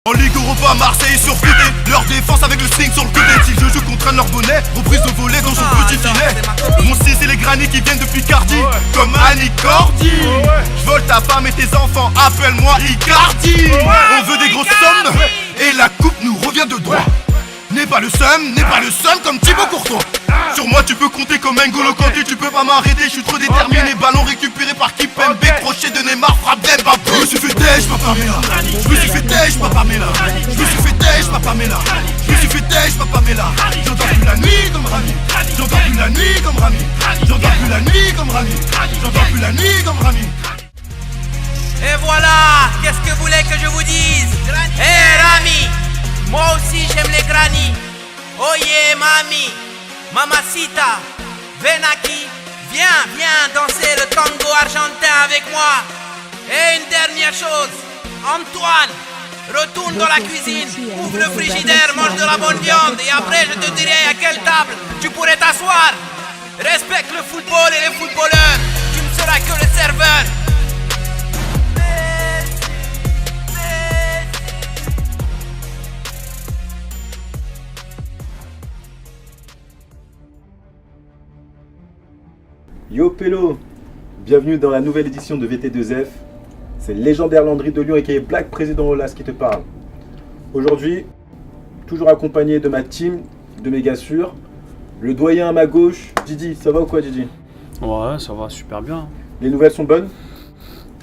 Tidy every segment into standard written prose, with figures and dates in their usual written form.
En Ligue Europa, Marseille surcoté. Leur défense avec le sling sur le côté. Si je joue contre un leur bonnet, reprise de volet dans son petit filet. Mon 6 et les granits qui viennent depuis Cardi, comme Annie Cordy. Je vole ta femme et tes enfants, appelle-moi Icardi. On veut des grosses sommes et la coupe nous revient de droit. N'est pas le seum comme Thibaut Courtois. Sur moi tu peux compter comme N'Golo Kanté. Tu peux pas m'arrêter, je suis trop déterminé. Ballon récupéré par Kimpembe, crochet de Neymar, frappe d'Mbappé. Je me suis fait têche, papa Mela. Je me suis fait têche, papa Mela. Je me suis fait têche, papa Mela. Je me suis fait têche, papa Mela. J'entends plus la nuit comme Rami. J'entends plus la nuit comme Rami. J'entends plus la nuit comme Rami. J'entends plus la nuit comme Rami. Et voilà, qu'est-ce que vous voulez que je vous dise? Rami, moi aussi j'aime les granny. Oye mami, mamacita, ven aquí. Viens danser le tango argentin avec moi. Et une dernière chose, Antoine, retourne dans la cuisine, ouvre le frigidaire, mange de la bonne viande. Et après je te dirai à quelle table tu pourrais t'asseoir. Respecte le football et les footballeurs, tu ne seras que le serveur. Yo Pélo, bienvenue dans la nouvelle édition de VT2F. C'est le légendaire Landry de Lyon et qui est Black Président Olas qui te parle. Aujourd'hui, toujours accompagné de ma team, de mes gars sûrs. Le doyen à ma gauche, Didi, ça va ou quoi Didi? Ouais, ça va super bien. Les nouvelles sont bonnes?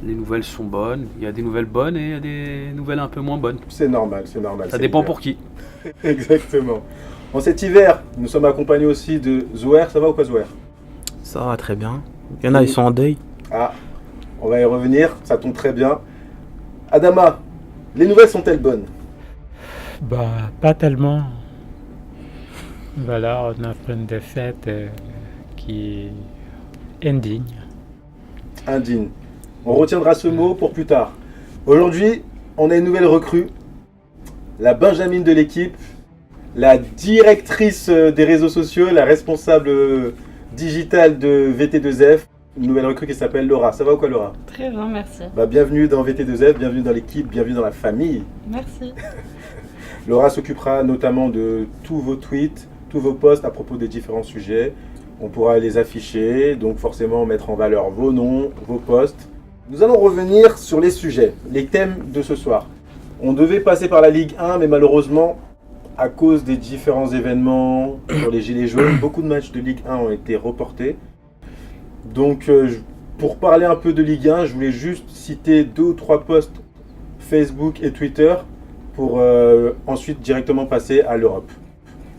Les nouvelles sont bonnes. Il y a des nouvelles bonnes et il y a des nouvelles un peu moins bonnes. C'est normal, c'est normal. Ça dépend pour qui. Exactement. En cet hiver, nous sommes accompagnés aussi de Zouer. Ça va ou quoi Zouer? Ça va très bien. Il y en a, ils sont en deuil. Ah, on va y revenir, ça tombe très bien. Adama, les nouvelles sont-elles bonnes? Bah, pas tellement. Voilà, on a fait une défaite qui est indigne. Indigne. On retiendra ce mot pour plus tard. Aujourd'hui, on a une nouvelle recrue. La Benjamine de l'équipe, la directrice des réseaux sociaux, la responsable digitale de VT2F, une nouvelle recrue qui s'appelle Laura. Ça va ou quoi Laura? Très bien, merci. Bienvenue dans VT2F, bienvenue dans l'équipe, bienvenue dans la famille. Merci. Laura s'occupera notamment de tous vos tweets, tous vos posts à propos des différents sujets. On pourra les afficher, donc forcément mettre en valeur vos noms, vos posts. Nous allons revenir sur les sujets, les thèmes de ce soir. On devait passer par la Ligue 1, mais malheureusement, à cause des différents événements sur les Gilets jaunes, beaucoup de matchs de Ligue 1 ont été reportés. Donc, pour parler un peu de Ligue 1, je voulais juste citer 2 ou 3 posts Facebook et Twitter pour ensuite directement passer à l'Europe.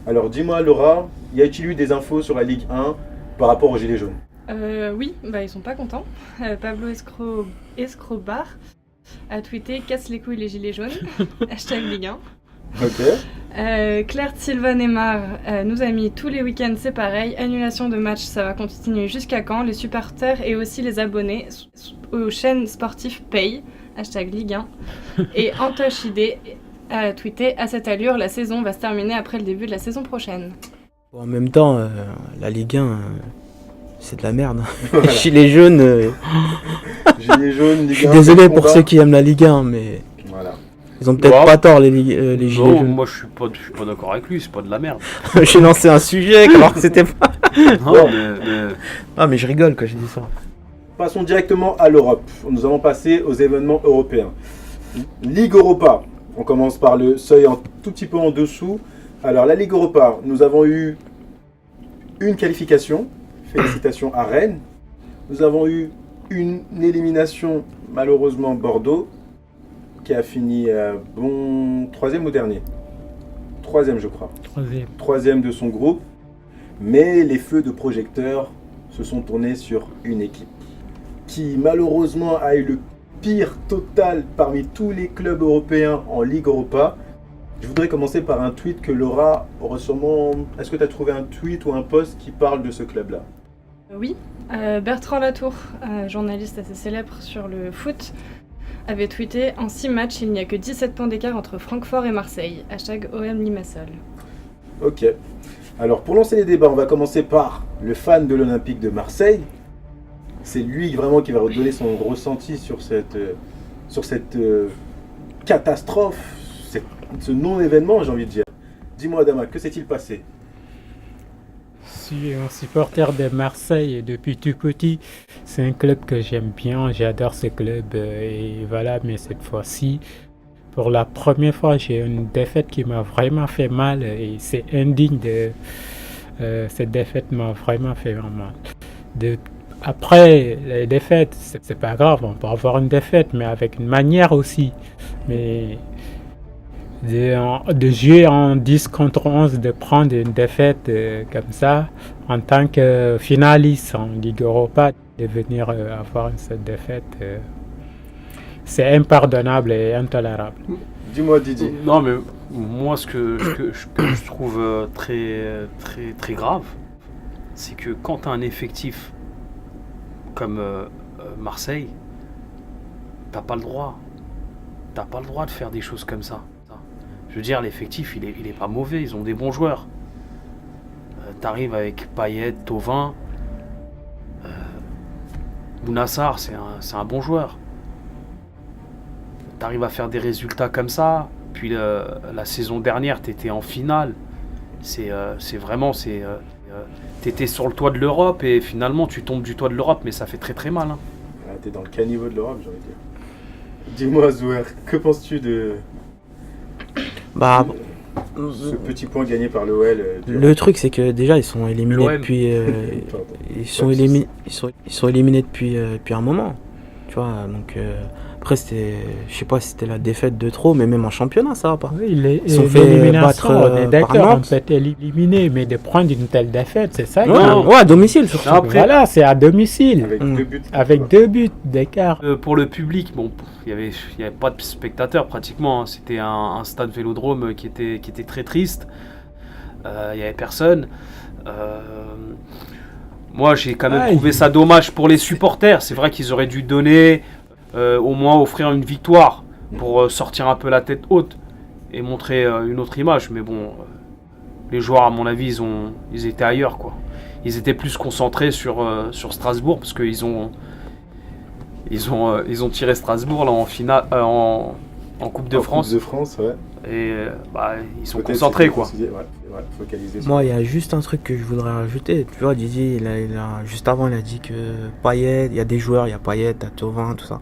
Alors, dis-moi Laura, y a-t-il eu des infos sur la Ligue 1 par rapport aux Gilets jaunes? Oui, ils sont pas contents. Pablo Escobar a tweeté « Casse les couilles les gilets jaunes », hashtag Ligue 1. Ok. Claire Silva Neymar nous a mis tous les week-ends c'est pareil, annulation de match, ça va continuer jusqu'à quand? Les supporters et aussi les abonnés aux chaînes sportives payent, hashtag Ligue 1. Et Antosh Ide a tweeté « À cette allure, la saison va se terminer après le début de la saison prochaine ». Bon, en même temps, la Ligue 1, c'est de la merde. Voilà. Gilets jaunes. Gilets jaunes, Ligue 1. Je suis désolé pour ceux qui aiment la Ligue 1, mais. Voilà. Ils ont peut-être pas tort, les Gilets jaunes. Moi je suis pas d'accord avec lui, c'est pas de la merde. J'ai lancé un sujet alors que c'était pas. Non, Ah, mais je rigole quand je dis ça. Passons directement à l'Europe. Nous allons passer aux événements européens. Ligue Europa. On commence par le seuil un tout petit peu en dessous. Alors, la Ligue Europa, nous avons eu une qualification. Félicitations à Rennes. Nous avons eu une élimination, malheureusement Bordeaux, qui a fini troisième ou dernier? Troisième, je crois. Troisième de son groupe. Mais les feux de projecteurs se sont tournés sur une équipe qui, malheureusement, a eu le pire total parmi tous les clubs européens en Ligue Europa. Je voudrais commencer par un tweet que Laura aurait sûrement... Est-ce que tu as trouvé un tweet ou un post qui parle de ce club-là? Oui, Bertrand Latour, journaliste assez célèbre sur le foot, avait tweeté « En 6 matchs, il n'y a que 17 points d'écart entre Francfort et Marseille. Hashtag OM Limassol ». Ok. Alors pour lancer les débats, on va commencer par le fan de l'Olympique de Marseille. C'est lui vraiment qui va redonner son ressenti sur cette catastrophe, ce non-événement, j'ai envie de dire. Dis-moi, Adama, que s'est-il passé? Je suis un supporter de Marseille depuis tout petit. C'est un club que j'aime bien, j'adore ce club. Et voilà, mais cette fois-ci, pour la première fois, j'ai une défaite qui m'a vraiment fait mal. Et c'est indigne de... cette défaite m'a vraiment fait mal. Après, les défaites, c'est pas grave, on peut avoir une défaite, mais avec une manière aussi. Mais de jouer en 10 contre 11, de prendre une défaite comme ça, en tant que finaliste en Ligue Europa, de venir avoir cette défaite, c'est impardonnable et intolérable. Dis-moi, Didier. Non, mais moi, ce que je trouve très grave, c'est que quand tu as un effectif comme Marseille, t'as pas le droit. T'as pas le droit de faire des choses comme ça. Je veux dire, l'effectif, il est pas mauvais, ils ont des bons joueurs. T'arrives avec Payet, Thauvin, Bounassar, c'est un bon joueur. T'arrives à faire des résultats comme ça, puis la saison dernière, t'étais en finale. T'étais sur le toit de l'Europe et finalement tu tombes du toit de l'Europe, mais ça fait très mal. Hein. Ah, t'es dans le caniveau de l'Europe, j'ai envie de dire. Dis-moi, Zouer, que penses-tu de Bah, ce petit point gagné par l'OL le truc, c'est que déjà, ils sont éliminés L'OM. depuis. Pardon. Ils sont éliminés depuis un moment. Tu vois, donc. Après, je sais pas si c'était la défaite de trop, mais même en championnat, ça va pas. Oui, Ils sont fait l'élimination, battre on est par d'accord, on Nantes. peut être éliminé, mais de prendre une telle défaite, c'est ça. Ouais, à domicile surtout. Non, après, Voilà, c'est à domicile, Avec Mm. 2 buts. avec 2 buts d'écart. pour le public, bon, il y avait pas de spectateurs pratiquement. Hein. C'était un stade Vélodrome qui était très triste. Il y avait personne. Moi, j'ai quand même trouvé ça dommage pour les supporters. C'est vrai qu'ils auraient dû donner, au moins offrir une victoire pour sortir un peu la tête haute et montrer une autre image. Mais bon, les joueurs, à mon avis, ils étaient ailleurs, quoi. Ils étaient plus concentrés sur Strasbourg parce qu'ils ont tiré Strasbourg là, en finale, en Coupe de France. Coupe de France, ouais. Et ils sont Peut-être concentrés, c'était quoi. considéré, ouais, focalisé sur- Moi, il y a juste un truc que je voudrais rajouter. Tu vois, Didier, juste avant, il a dit que Payet, il y a des joueurs, il y a Payet, il y a Thauvin, tout ça.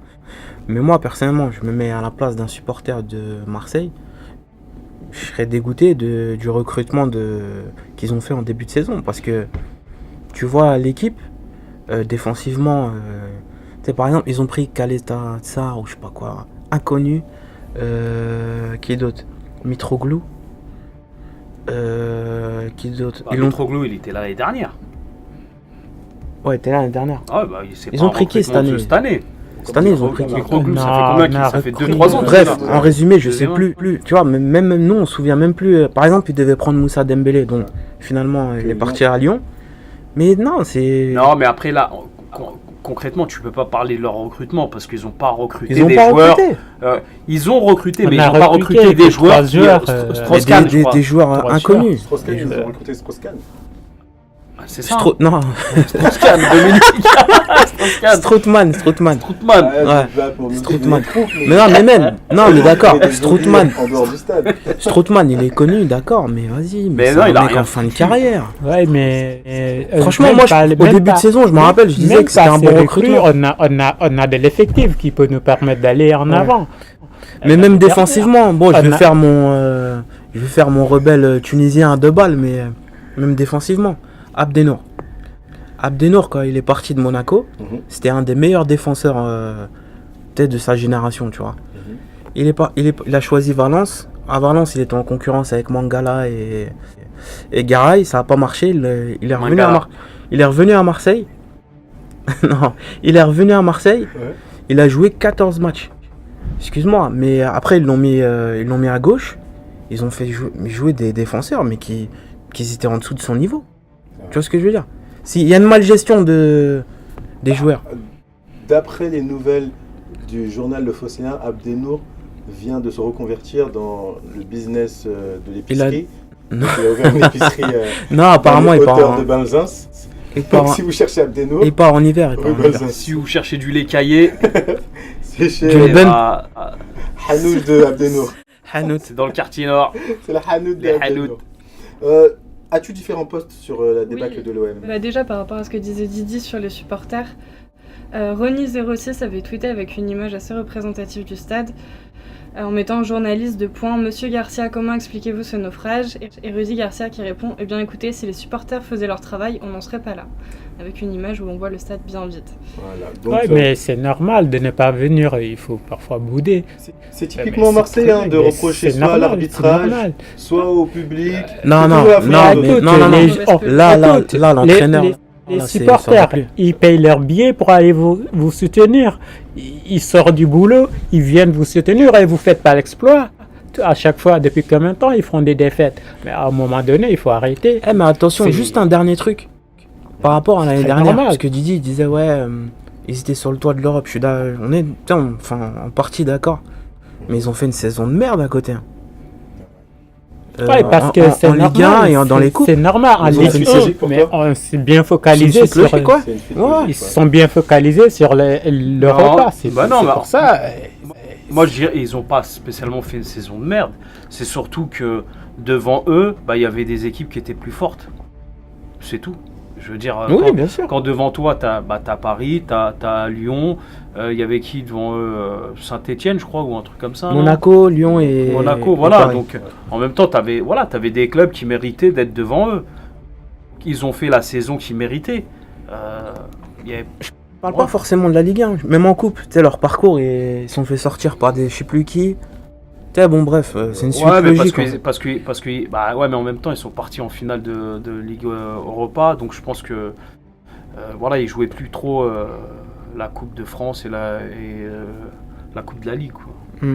Mais moi, personnellement, je me mets à la place d'un supporter de Marseille. Je serais dégoûté du recrutement qu'ils ont fait en début de saison. Parce que tu vois l'équipe, défensivement, tu sais, par exemple, ils ont pris Kaleta Tsar ou je sais pas quoi, inconnu. Qui est d'autre? Mitroglou. Qui d'autre? Mitroglou, il était là l'année dernière. Ouais, t'es là l'année dernière. Ah, bah, Ils ont pris qui cette année? Cette année, Cette année, ils ont pris qui? Mitroglou, ça Non, fait combien on a ça fait recruté- 2-3 ans qu'il est Bref, là. en résumé, je sais Deuxième plus. Tu vois, même nous, on se souvient même plus. Par exemple, ils devaient prendre Moussa Dembélé, donc finalement, il est Lyon. parti à Lyon. Mais non, c'est. Non, mais après là, concrètement, tu peux pas parler de leur recrutement parce qu'ils ont pas recruté Ils ont des pas joueurs. recruté. Ils ont recruté, On mais ils a n'ont pas recruté recruté des que joueurs. 3 joueurs, Mais Strauss-Kahn, je crois. des joueurs Trois inconnus. Strauss-Kahn, ils ont recruté Strauss-Kahn. C'est ça. Non, Strauss-Kahn, Dominique. Strauss-Kahn. Strootman. Strootman. Ah, je vais pour nous Strootman. donner des troupes, Mais non, mais même. Non, mais d'accord. des Strootman. zombies en dehors du stade. Strootman, il est connu, d'accord, mais vas-y. Mais c'est non, un il a mec rien en fin de carrière. Ouais, mais Franchement, même moi, pas- au même début de pas- saison, je me rappelle, je disais même que c'était pas un ces bon recrues, recrutement. on a de l'effectif qui peut nous permettre d'aller en avant. Mais même défensivement, bon, je on vais a- faire mon rebelle tunisien à 2 balles, mais même défensivement, Abdenour, quand il est parti de Monaco, Mhm. c'était un des meilleurs défenseurs peut-être de sa génération, tu vois. Mhm. Il a choisi Valence. À Valence, il était en concurrence avec Mangala et Garay, ça n'a pas marché. Il est revenu Mangala. il est revenu à Marseille. Non, il est revenu à Marseille. Ouais. Il a joué 14 matchs. Excuse-moi, mais après ils l'ont mis à gauche. Ils ont fait jouer des défenseurs, mais qui étaient en dessous de son niveau. Tu vois ce que je veux dire? Il y a une malgestion des joueurs. D'après les nouvelles du journal Le Phocéen, Abdenour vient de se reconvertir dans le business de l'épicerie. Non. Il a ouvert une épicerie Non, apparemment, il hauteur part de Balzins. il Donc part si vous cherchez Abdenour, en hiver. Il part rue en hiver. Balzins. Si vous cherchez du lait caillé, C'est chez Du- Ben- bah, Hanouch de Abdenour. Hanout. C'est dans le quartier nord. C'est la Hanout Les de Hanout. As-tu différents postes sur la débâcle Oui. de l'OM? Bah déjà par rapport à ce que disait Didi sur les supporters, Ronnie06 avait tweeté avec une image assez représentative du stade en mettant journaliste de point Monsieur Garcia, comment expliquez-vous ce naufrage? Et Rudy Garcia qui répond eh bien écoutez, si les supporters faisaient leur travail, on n'en serait pas là. Avec une image où on voit le stade bien vide. Voilà, donc, Ouais, mais c'est normal de ne pas venir, il faut parfois bouder. c'est typiquement Marseille hein, de reprocher soit à l'arbitrage, soit au public. Non, C'est non, toujours la non, faute mais de- non, non, non. les- oh, Là, l'entraîneur. Les là, c'est- ça supporters, va plus. ils payent leur billet pour aller vous soutenir. Ils sortent du boulot, ils viennent vous soutenir et vous faites pas l'exploit. À chaque fois, depuis combien de temps, ils font des défaites. Mais à un moment donné, il faut arrêter. Eh, mais attention, C'est- juste un dernier truc. Par rapport à l'année Très dernière, normal. parce que Didi il disait, ouais, ils étaient sur le toit de l'Europe. On est en partie d'accord. Mais ils ont fait une saison de merde à côté. Hein. Ouais, parce que c'est en Ligue 1 normal. et dans les coupes. C'est normal. En Ils ont Ligue fait une 1, logique pour mais toi on s'est bien C'est focalisé une sur... logique, quoi. C'est une suite Ouais. logique, Ils se sont bien focalisés sur le repas. C'est bah non, c'est mais pour ça. Moi, je dirais, ils n'ont pas spécialement fait une saison de merde. C'est surtout que devant eux, bah, il y avait des équipes qui étaient plus fortes. C'est tout. Je veux dire, Oui, bien sûr. quand devant toi, t'as Paris, t'as Lyon, il y avait qui devant eux Saint-Etienne, je crois, ou un truc comme ça. non Monaco, Lyon et. Monaco, et voilà. Paris. Donc, en même temps, t'avais des clubs qui méritaient d'être devant eux. Ils ont fait la saison qu'ils méritaient. Il y avait- Je parle pas forcément de la Ligue 1, même en coupe, tu sais, leur parcours, ils se sont fait sortir par des je sais plus qui. Tu sais, bon, bref, c'est une suite Ouais, mais logique. parce que, bah ouais, mais en même temps, ils sont partis en finale de Ligue Europa, donc je pense que, voilà, ils jouaient plus trop la Coupe de France et la Coupe de la Ligue, quoi.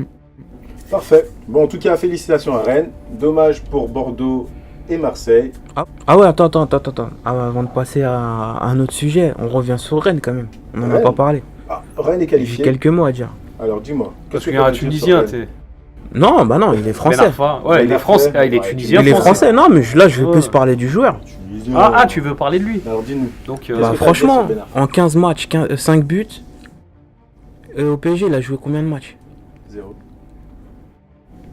Parfait. Bon, en tout cas, félicitations à Rennes. Dommage pour Bordeaux et Marseille. Ah ouais, attends. Avant de passer à un autre sujet, on revient sur Rennes quand même. On en a Rennes. pas parlé. Ah, Rennes est J'ai qualifié. quelques mots à dire. Alors, dis-moi. Parce qu'est-ce qu'il y a que un t'as à dire Tunisien, sur Rennes? t'es. Non, bah non, il est français. Ben Arfa. Ouais, il Ben est français. Arfa. Ah, il est Ouais, tunisien. Il est français, non, mais là, je veux Ouais. plus parler du joueur. Tunisien. Ah, tu veux parler de lui. Alors, dis-nous. Donc, Qu'est-ce Bah, que t'as franchement, à dire sur Ben Arfa en 15 matchs, 5 buts, au PSG, il a joué combien de matchs? 0.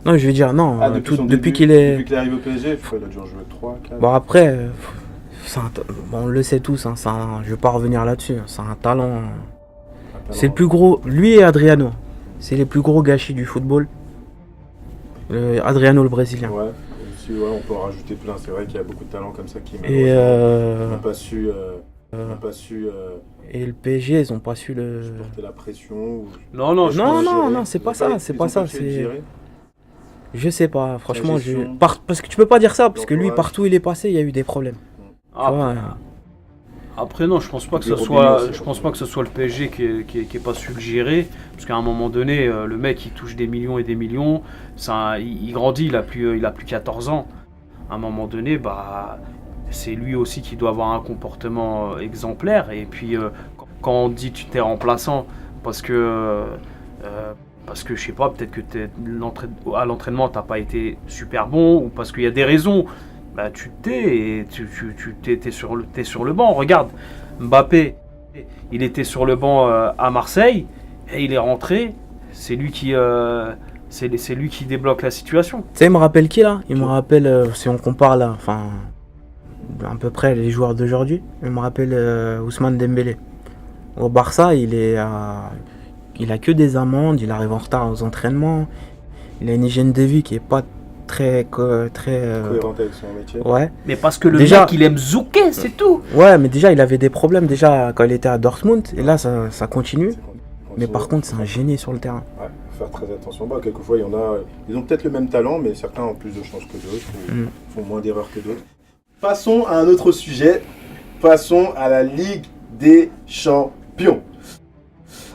Non, je veux dire, non, Ah, depuis son depuis début, qu'il est. Depuis qu'il est arrivé au PSG, je crois qu'il a dû en jouer 3, 4. Bon, après, bon, on le sait tous, hein, je vais pas revenir là-dessus, hein, c'est un talent. C'est le plus gros, lui et Adriano, c'est les plus gros gâchis du football. Adriano le Brésilien. Ouais, aussi, ouais, on peut en rajouter plein. C'est vrai qu'il y a beaucoup de talents comme ça qui Et, n'ont pas su, et le PSG, ils ont pas su le. supporter la pression. Ou... non, non, je Non, pense- non, gérer. non, c'est Ils pas ont ça, c'est ils pas ont ça, su le c'est- gérer. Je sais pas, franchement, gestion. parce que tu peux pas dire ça, parce que lui, L'entourage. partout où il est passé, il y a eu des problèmes. Ah, Tu vois, Après non, je pense pas que Les ce Robinho soit, aussi, je pense pas que ce soit le PSG qui est pas su le gérer, parce qu'à un moment donné, le mec il touche des millions et des millions, il grandit, il a plus 14 ans. À un moment donné, bah c'est lui aussi qui doit avoir un comportement exemplaire. Et puis quand on dit tu t'es remplaçant, parce que je sais pas, peut-être que à l'entraînement t'as pas été super bon, ou parce qu'il y a des raisons. Bah, tu t'es et t'es sur le banc. Regarde, Mbappé, il était sur le banc à Marseille et il est rentré. C'est lui qui débloque la situation. Tu sais, il me rappelle qui là? Il me rappelle, si on compare là, enfin, à peu près les joueurs d'aujourd'hui, il me rappelle Ousmane Dembélé. Au Barça, il a que des amendes, il arrive en retard aux entraînements, il a une hygiène de vie qui est pas très Cohérente avec son métier. ouais. Mais parce que le Déjà- mec il aime zouker, c'est tout. Ouais, mais déjà, il avait des problèmes déjà quand il était à Dortmund, et là, ça continue. Mais par contre, c'est un génie sur le terrain. Ouais, faut faire très attention. Bah, quelquefois, il y en a, ils ont peut-être le même talent, mais certains ont plus de chance que d'autres, ou font moins d'erreurs que d'autres. Passons à un autre sujet. Passons à la Ligue des Champions.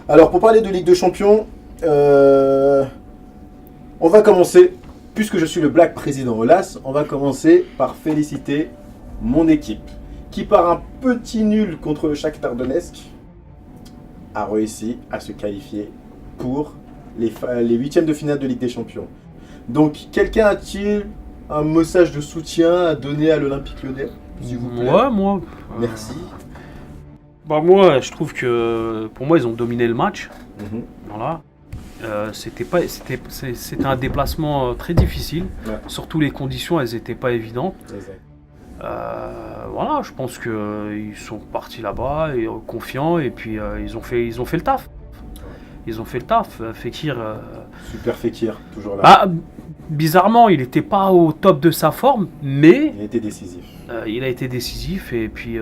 Alors, pour parler de Ligue des Champions, on va commencer, puisque je suis le Black Président Olas, on va commencer par féliciter mon équipe, qui par un petit nul contre le Shakhtar Donetsk, a réussi à se qualifier pour les huitièmes de finale de Ligue des Champions. Donc, quelqu'un a-t-il un message de soutien à donner à l'Olympique Lyonnais, s'il vous plaît? Ouais, moi. Merci. Bah moi, je trouve que pour moi ils ont dominé le match. Mhm. Voilà. C'était un déplacement très difficile. Ouais. Surtout les conditions, elles n'étaient pas évidentes. Exact. Voilà, je pense qu'ils sont partis là-bas et, confiants et puis ils ont fait le taf. Ils ont fait le taf. Fekir, Super Fekir, toujours là. bah, bizarrement, il n'était pas au top de sa forme, mais Il a été décisif. il a été décisif et puis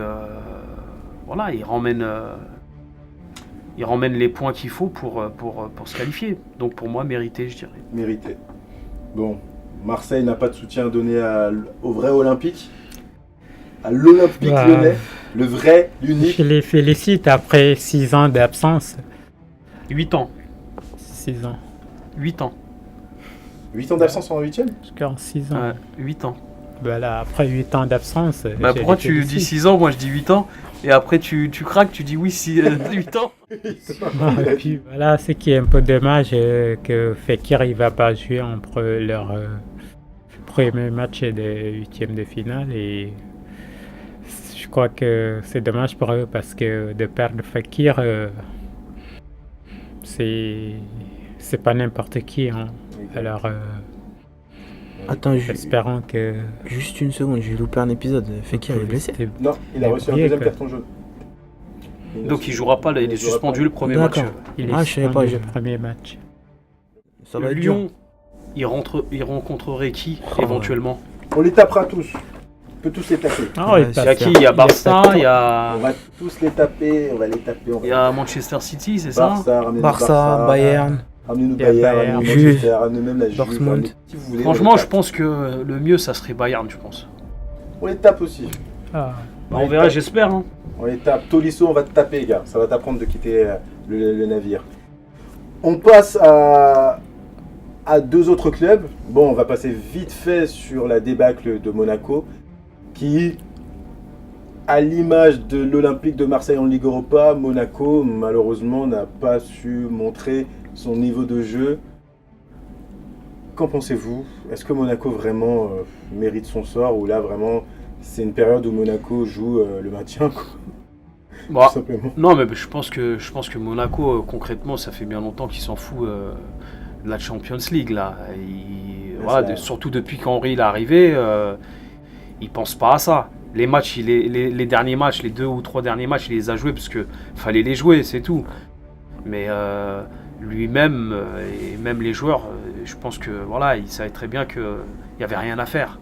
voilà, il ramène les points qu'il faut pour se qualifier. Donc pour moi, mérité, je dirais. Mérité. Bon, Marseille n'a pas de soutien donné au vrai Olympique, à l'Olympique Bah. lyonnais, le vrai, l'unique. Je les félicite après 6 ans d'absence. 8 ans. 6 ans. 8 ans. 8 ans d'absence en 8ème. Jusqu'en 6 ans. 8 ans. Voilà, après 8 ans d'absence. Bah, je pourquoi les tu félicite. dis 6 ans, moi je dis 8 ans, et après tu craques, tu dis oui, 8 ans. Et puis voilà, ce qui est un peu dommage, que Fekir il va pas jouer entre leur premier match de 8e de finale. Et je crois que c'est dommage pour eux parce que de perdre Fekir, c'est pas n'importe qui. Hein. Alors, Attends, espérons que. juste une seconde, j'ai loupé un épisode. Fekir est blessé. c'était- Non, il a reçu un Oui, deuxième quoi. carton jaune. Donc il jouera pas, là, il est jouera suspendu pas. le premier match. D'accord. Il est Ah, je savais pas, suspendu je- le premier match. Ça va être dur. Lyon, il rencontrerait qui Oh, éventuellement? On les tapera tous. On peut tous les taper. Ah, Ouais, il c'est Il y a passe- qui? Il y a Barça, il y On a va tous les taper, on va les taper. il y a Manchester City, c'est ça? Barça, ramenez-nous Barça, Bayern. Ramenez-nous Il y a Bayern, Bayern. ramenez-nous Juve. Manchester, ramenez même la Juve. Dortmund. ramenez qui vous voulez, Franchement, on les je pense que le mieux, ça serait Bayern, je pense. tape. On les tape aussi. Ah, Bah, on verra, j'espère. Hein. On les tape. Tolisso, on va te taper, gars. Ça va t'apprendre de quitter le navire. On passe à deux autres clubs. Bon, on va passer vite fait sur la débâcle de Monaco, qui, à l'image de l'Olympique de Marseille en Ligue Europa, Monaco, malheureusement, n'a pas su montrer son niveau de jeu. Qu'en pensez-vous? Est-ce que Monaco vraiment mérite son sort, ou là, vraiment, c'est une période où Monaco joue le maintien, quoi, Bah, tout simplement? non, mais je pense que Monaco, concrètement, ça fait bien longtemps qu'il s'en fout de la Champions League là. Voilà, c'est la- surtout depuis qu'Henry est arrivé, il pense pas à ça. Les matchs, les derniers matchs, les 2 ou 3 derniers matchs, il les a joués parce que fallait les jouer, c'est tout. Mais lui-même et même les joueurs, je pense que voilà, ils savaient très bien qu'il n'y avait rien à faire.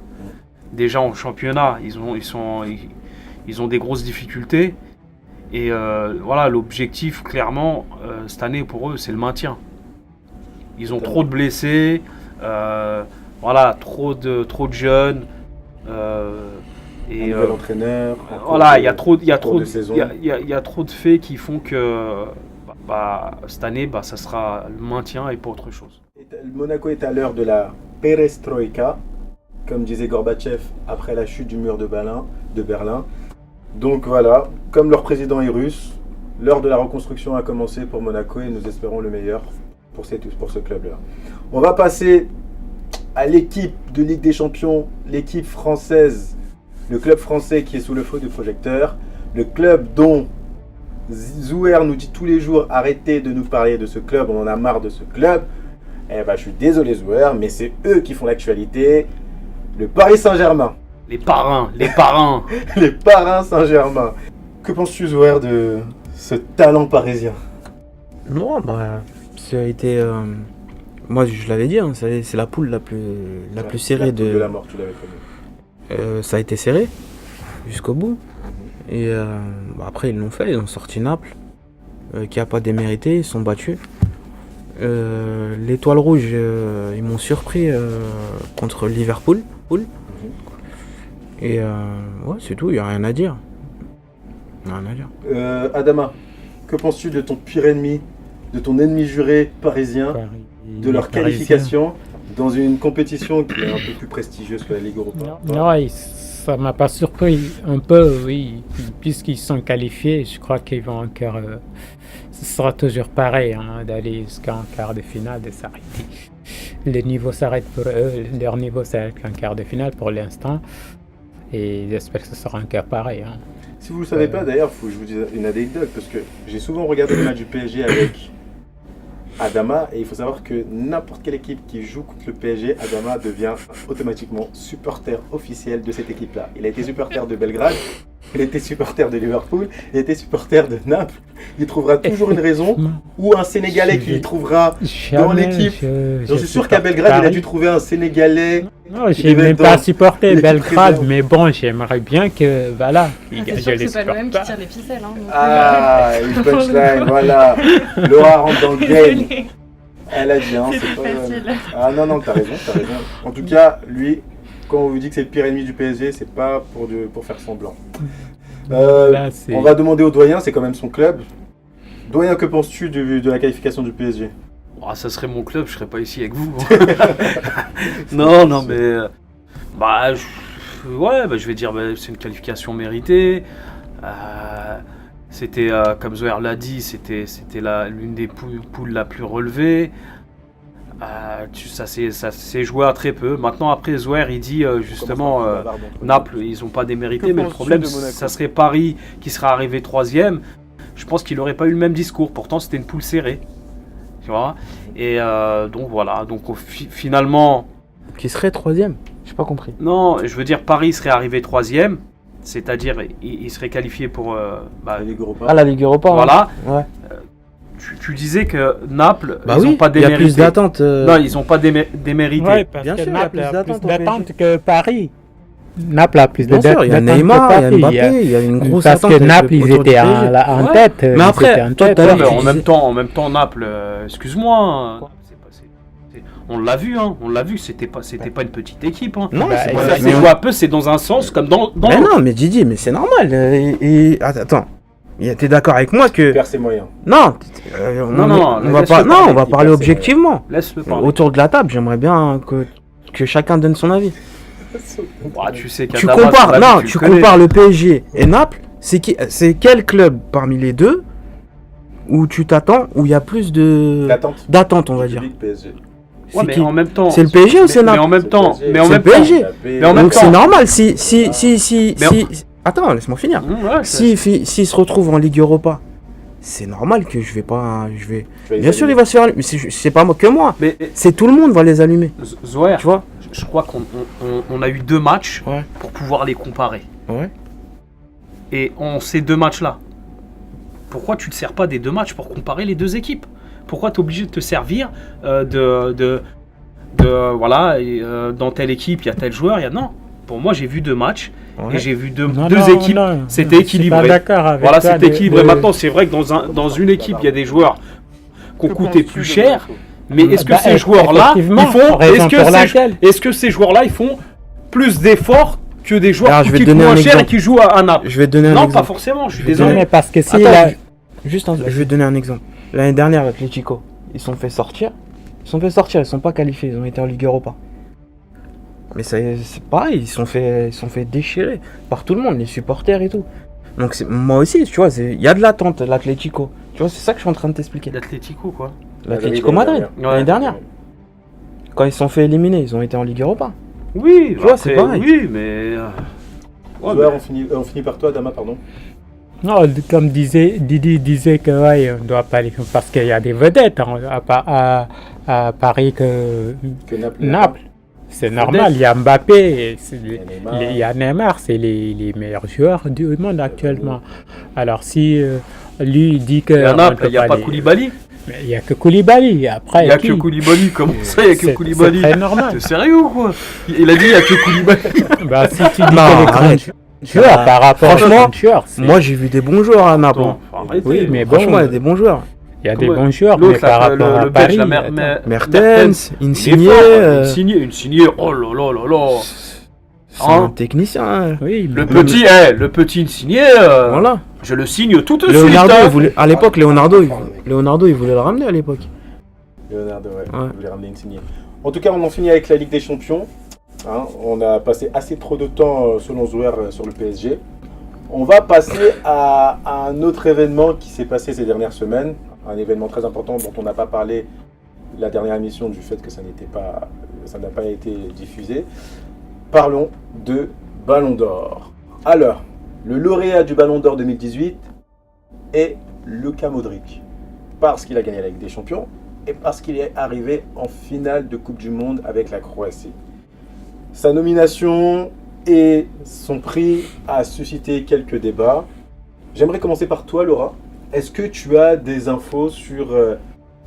Déjà en championnat, ils ont des grosses difficultés. Et voilà, l'objectif, clairement, cette année pour eux, c'est le maintien. Ils ont trop de blessés, voilà, trop de jeunes. Un nouvel entraîneur. en cours Voilà, de- il y a trop de saison. il y a trop de faits qui font que cette année, ça sera le maintien et pas autre chose. Monaco est à l'heure de la perestroïka, comme disait Gorbatchev après la chute du mur de Berlin. Donc voilà, comme leur président est russe, l'heure de la reconstruction a commencé pour Monaco et nous espérons le meilleur pour ce club-là. On va passer à l'équipe de Ligue des Champions, l'équipe française, le club français qui est sous le feu du projecteur, le club dont Zouer nous dit tous les jours arrêtez de nous parler de ce club, on en a marre de ce club. Eh ben, je suis désolé Zouer, mais c'est eux qui font l'actualité. Le Paris Saint-Germain, Les parrains, les parrains. les parrains Saint-Germain. Que penses-tu Zouer de ce talent parisien? Non, bah, ça a été. Moi, je l'avais dit, hein, c'est la poule la plus serrée La poule de. de la mort, tu l'avais connu. Ça a été serré jusqu'au bout. Et après, ils l'ont fait, ils ont sorti Naples, qui a pas démérité, ils sont battus. L'Étoile Rouge, ils m'ont surpris contre Liverpool. Et ouais, c'est tout, il n'y a rien à dire. Y a rien à dire. Adama, que penses-tu de ton pire ennemi, de ton ennemi juré parisien, de leur qualification dans une compétition qui est un peu plus prestigieuse que la Ligue Europa? Non, ça m'a pas surpris un peu, oui. Puisqu'ils sont qualifiés, je crois qu'ils vont encore. Ce sera toujours pareil, hein, d'aller jusqu'en quart de finale, de s'arrêter. Le niveau s'arrête pour eux, leur niveau s'arrête qu'en quart de finale pour l'instant. Et j'espère que ce sera encore pareil. Hein. Si vous ne le savez pas, d'ailleurs, il faut que je vous dise une anecdote, parce que j'ai souvent regardé les matchs du PSG avec Adama, et il faut savoir que n'importe quelle équipe qui joue contre le PSG, Adama devient automatiquement supporter officiel de cette équipe-là. Il a été supporter de Belgrade, il a été supporter de Liverpool, il a été supporter de Naples. Il trouvera toujours une raison, ou un Sénégalais qui lui trouvera dans l'équipe. Je suis sûr qu'à Belgrade, il a dû trouver un Sénégalais. Non, je n'ai même pas supporté Belgrade, mais bon, j'aimerais bien que, voilà, il C'est gagne sûr que les c'est pas le même qui supporters. tire les ficelles. Hein, donc, Ah, une punchline, voilà. Laura rentre dans le game. Elle a dit, hein, C'est c'est pas... facile. Ah non, t'as raison. En tout cas, lui, quand on vous dit que c'est le pire ennemi du PSG, c'est pas pour faire semblant. Là, c'est- On va demander au doyen, c'est quand même son club. Doyen, que penses-tu de la qualification du PSG? Ah, ça serait mon club, je serais pas ici avec vous. non, mais je vais dire, c'est une qualification méritée. C'était, comme Zoher l'a dit, c'était l'une des poules la plus relevée. Ça s'est joué à très peu. Maintenant, après, Zoher, il dit justement, Naples, ils n'ont pas démérité, Que mais le penses-tu problème, de Monaco? ça serait Paris qui serait arrivé 3e. Je pense qu'il n'aurait pas eu le même discours. Pourtant, c'était une poule serrée. Tu vois. Et donc voilà. Donc finalement, Qui serait 3ème? J'ai pas compris. non, je veux dire, Paris serait arrivé 3e. C'est-à-dire, il serait qualifié pour. La Ligue Europa. Ah, la Ligue Europa. Voilà. Ouais. Tu disais que Naples, Bah ils n'ont oui, pas il y a démérité. plus d'attentes. Non, ils n'ont pas démérité. Ouais, parce Bien que sûr, il y a Naples plus a d'attentes plus au d'attentes PSG. que Paris. Naples a plus Bien sûr, il y a d'attentes Neymar, que il y a Paris. Mbappé, il y a une grosse Parce attente que Naples, ils autour du étaient PSG. en Ouais. tête. Mais ils après, étaient en toi, tête. tout à Ouais, l'heure, mais tu en disais- même temps, Naples, excuse-moi. On l'a vu, c'était pas une petite équipe. Hein. Non, Bah, c'est ouais, pas Ça ça. s'est joué un peu, c'est dans un sens comme dans Mais l'autre. non, mais Didi, mais c'est normal. Attends, t'es d'accord avec moi que... Il perd ses moyens. Non, Non, on va laisse-le parler parler, objectivement. Laisse-le parler. Autour de la table, j'aimerais bien que chacun donne son avis. Ah, tu sais Tu qu'Adama, compares, ton avis, non, tu tu le connais. compares le PSG et Naples. C'est quel club parmi les deux où tu t'attends, où il y a plus d'attente, on va dire. Public PSG. Ouais, C'est mais qui en même temps. C'est le PSG ou c'est Mais Naples? en même temps. C'est le Mais en C'est même le temps. PSG. Mais en même Donc temps. c'est normal si Mais attends, laisse-moi finir. Ouais, S'il se retrouve en Ligue Europa, c'est normal que je vais. Bien sûr, il va se faire. Mais c'est pas moi que moi. Mais C'est tout le monde va les allumer. Zoher, Tu vois? je crois qu'on a eu 2 matchs Ouais. pour pouvoir les comparer. Ouais. Et en ces 2 matchs-là, pourquoi tu ne te sers pas des 2 matchs pour comparer les 2 équipes? Pourquoi tu es obligé de te servir dans telle équipe, il y a tel joueur, non. Pour moi, j'ai vu 2 matchs Ouais. et j'ai vu deux Non, équipes. non, C'était je suis équilibré. pas d'accord avec Voilà, toi c'était équilibré. de- Maintenant, c'est vrai que dans une équipe, il y a des joueurs qui ont coûté plus cher. Mais est-ce que Bah, ces joueurs-là, ils effectivement, font, raison pour laquelle. est-ce que ces joueurs-là, ils font plus d'efforts que des joueurs Alors, je vais qui te coûtent donner moins un cher et exemple. qui jouent à Naples? Je vais te donner un Non, exemple. pas forcément. Je suis Je vais Non, désolé. mais parce que si Attends, la- je vais te donner un exemple. L'année dernière, Atletico, ils sont fait sortir. Ils sont pas qualifiés, ils ont été en Ligue Europa. Mais c'est pareil, ils sont fait déchirer par tout le monde, les supporters et tout. Donc moi aussi, tu vois, il y a de l'attente, l'Atletico. Tu vois, c'est ça que je suis en train de t'expliquer. L'Atlético, quoi. L'Atlético Madrid, l'année dernière. Ouais. Quand ils se sont fait éliminer, ils ont été en Ligue Europa. Oui, Tu vois, c'est pareil. Oui, mais. Ouais, Zoher, mais- on finit par toi, Adama, pardon. Non, comme Didi disait que ouais, on doit pas les... parce qu'il y a des vedettes à Paris que Que Naples. C'est normal, il y a Mbappé, et il y a Neymar, c'est les meilleurs joueurs du monde actuellement. Alors si lui il dit que... Et à on Naples, peut il n'y a pas les- Koulibaly. Mais il n'y a que Koulibaly, après Il n'y a qui que Koulibaly. Comment ça, il n'y a que C'est- Koulibaly? c'est très normal. T'es sérieux ou quoi? Il a dit il n'y a que Koulibaly. Bah si tu dis Non, que les grands arrête. joueurs par rapport aux Franchement, grands joueurs, c'est- Moi, j'ai vu des bons joueurs à Naples. Attends, faut arrêter. Oui, mais bon, Franchement, il y a des bons joueurs. il y a des Comment- bons joueurs, mais L'autre, par là, rapport à le Paris... Belge, la attends. Mertens, il est Insigne, fort. Insigne, oh là là là là. c'est Hein un technicien. Hein. Oui, Le mais- petit Insigne, Voilà. je le signe tout de Leonardo, suite. il voulait, à l'époque, Leonardo, il voulait le ramener à l'époque. Leonardo, ouais. Ouais. Je voulais ramener Insigne. En tout cas, on en finit avec la Ligue des Champions. Hein, on a passé assez trop de temps, selon Zoher, sur le PSG. On va passer à un autre événement qui s'est passé ces dernières semaines. Un événement très important dont on n'a pas parlé la dernière émission du fait que ça n'a pas été diffusé. Parlons de Ballon d'Or. Alors, le lauréat du Ballon d'Or 2018 est Luka Modric. Parce qu'il a gagné la Ligue des Champions et parce qu'il est arrivé en finale de Coupe du Monde avec la Croatie. Sa nomination et son prix a suscité quelques débats. J'aimerais commencer par toi, Laura. Est-ce que tu as des infos sur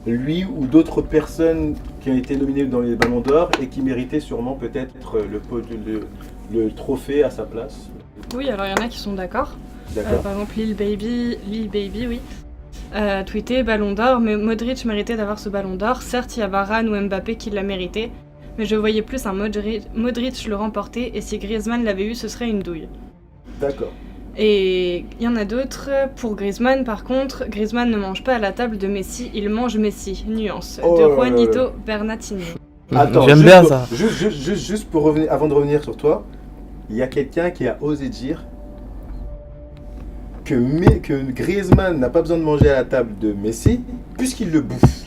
lui ou d'autres personnes qui ont été nominées dans les Ballons d'Or et qui méritaient sûrement peut-être le trophée à sa place? Oui, alors il y en a qui sont d'accord. D'accord. Par exemple, Lil Baby, oui. Tweeté Ballon d'Or, mais Modric méritait d'avoir ce Ballon d'Or. Certes, il y a Varane ou Mbappé qui l'a mérité, mais je voyais plus un Modric le remporter, et si Griezmann l'avait eu, ce serait une douille. D'accord. Et il y en a d'autres. Pour Griezmann, par contre, Griezmann ne mange pas à la table de Messi, il mange Messi. Nuance. Oh de là là Juanito Bernatini. Attends, J'aime juste bien pour- ça. Juste pour revenir, avant de revenir sur toi, il y a quelqu'un qui a osé dire que Griezmann n'a pas besoin de manger à la table de Messi puisqu'il le bouffe.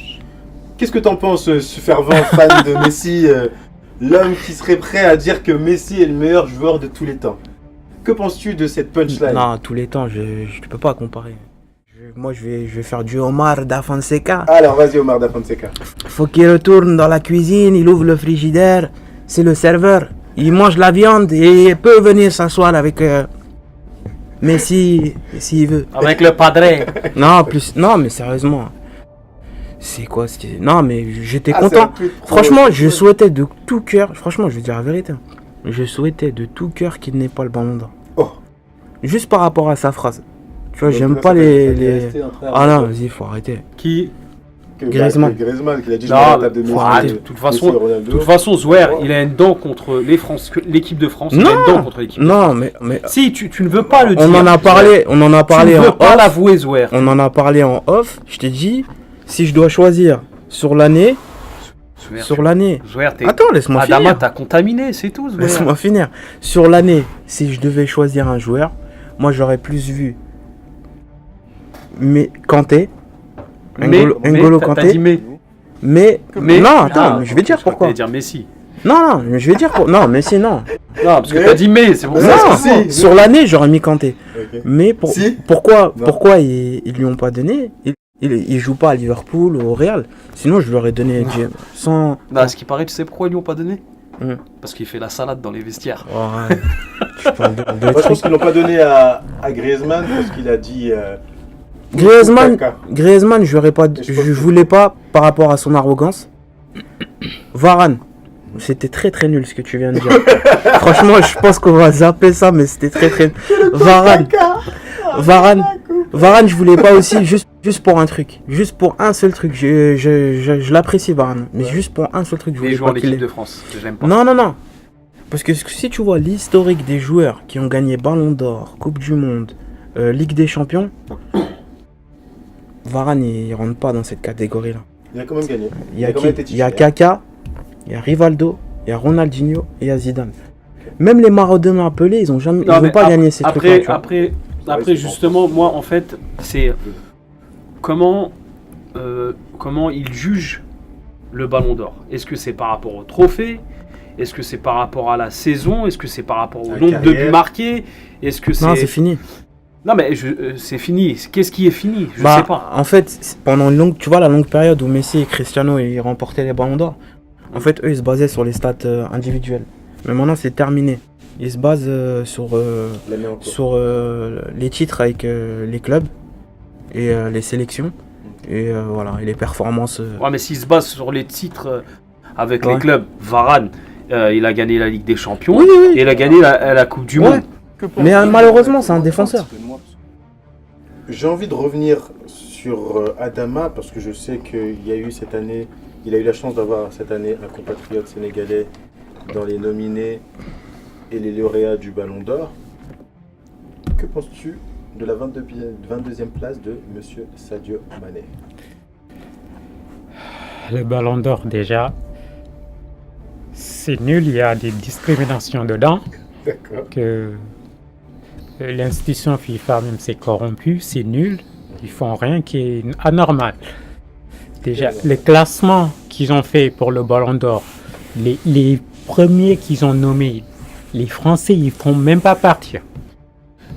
Qu'est-ce que t'en penses, ce fervent fan de Messi, l'homme qui serait prêt à dire que Messi est le meilleur joueur de tous les temps? Que penses-tu de cette punchline? Non, tous les temps, je ne peux pas comparer. Moi, je vais faire du Omar da Fonseca. Alors vas-y Omar da Fonseca. Faut qu'il retourne dans la cuisine, il ouvre le frigidaire, c'est le serveur. Il mange la viande et il peut venir s'asseoir avec Messi s'il veut. Avec le padré. Non, mais sérieusement. C'est quoi Non, mais j'étais Ah, c'est un content. tweet pro- Franchement, je souhaitais de tout cœur. Franchement, je vais dire la vérité. Je souhaitais de tout cœur qu'il n'ait pas le ballon d'or. Oh. Juste par rapport à sa phrase. Tu vois, Donc j'aime là, pas ça les. peut rester en train Ah de- non, vas-y, faut arrêter. Qui Griezmann. Griezmann, qu'il a dit Non, jouer à la table de faut Messi. arrêter. De toute façon- Messi et Ronaldo. De toute façon, Zouer, il a une dent contre l'équipe de France. Il a une dent contre l'équipe de Non, France. mais Si, tu ne veux pas le dire. on en a parlé Tu ne en veux pas off. l'avouer, Zouer. On en a parlé en off. Je t'ai dit, si je dois choisir sur l'année, Zouer, t'es... Attends, laisse-moi Adama, finir. t'as contaminé, c'est tout, Zouer. Laisse-moi finir. Sur l'année, si je devais choisir un joueur, moi j'aurais plus vu. Mais Kanté, N'Golo t'as Kanté, dit mais. mais non, attends, mais je vais dire je crois que pourquoi. t'allais dire Messi. Non, mais je vais dire pourquoi. Non, mais si, non. Non, parce que t'as dit mais, c'est pour ça. Non, si. sur l'année, j'aurais mis Kanté. Ok. Mais Si. pourquoi Non. ils lui ont pas donné il joue pas à Liverpool ou au Real. Sinon, je lui aurais donné sans. Non, à ce qui paraît, tu sais pourquoi ils lui ont pas donné? Hmm. Parce qu'il fait la salade dans les vestiaires. Oh, ouais. Tu parles de Moi, je trucs. pense qu'ils l'ont pas donné à Griezmann parce qu'il a dit. Griezmann, je voulais pas par rapport à son arrogance. Varane, c'était très très nul ce que tu viens de dire. Franchement, je pense qu'on va zapper ça, mais c'était très très nul. Varane, je voulais pas aussi juste pour un truc, juste pour un seul truc. Je l'apprécie Varane, mais juste pour un seul truc, je Mais il voulais joue en pas qu'il équipe ait. de France. Je l'aime pas. Non. Parce que si tu vois l'historique des joueurs qui ont gagné Ballon d'Or, Coupe du Monde, Ligue des Champions, Varane il rentre pas dans cette catégorie-là. Il a quand même gagné. Il y a quand même qui été Il y a titulaire. Kaka, il y a Rivaldo, il y a Ronaldinho et il y a Zidane. Même les Maradona appelés, ils ont mais pas gagné ces trucs-là. tu vois. Après, c'est justement, moi, en fait, c'est comment il juge le Ballon d'Or. Est-ce que c'est par rapport au trophée? Est-ce que c'est par rapport à la saison? Est-ce que c'est par rapport au La nombre de carrière. buts marqués? Est-ce que Non, c'est fini. Non, mais c'est fini. Qu'est-ce qui est fini? Je sais pas. En fait, pendant tu vois la longue période où Messi et Cristiano ils remportaient les Ballons d'Or, en fait, eux ils se basaient sur les stats individuelles. Mais maintenant c'est terminé. Ils se basent sur L'année en cours. les titres avec les clubs et les sélections et voilà et les performances. Ouais, mais s'il se base sur les titres avec Ouais. les clubs, Varane, il a gagné la Ligue des Champions Oui. et il a gagné la Coupe du Ouais. Monde. Mais malheureusement, c'est un défenseur. J'ai envie de revenir sur Adama parce que je sais qu'il y a eu cette année, il a eu la chance d'avoir cette année un compatriote sénégalais dans les nominés et les lauréats du Ballon d'Or. Que penses-tu de la 22e place de Monsieur Sadio Mané? Le Ballon d'Or, déjà, c'est nul, il y a des discriminations dedans, D'accord. que l'institution FIFA même s'est corrompue, c'est nul, ils font rien qui est anormal. Déjà, les classements qu'ils ont fait pour le Ballon d'Or, les premiers qu'ils ont nommés, les Français, ils font même pas partir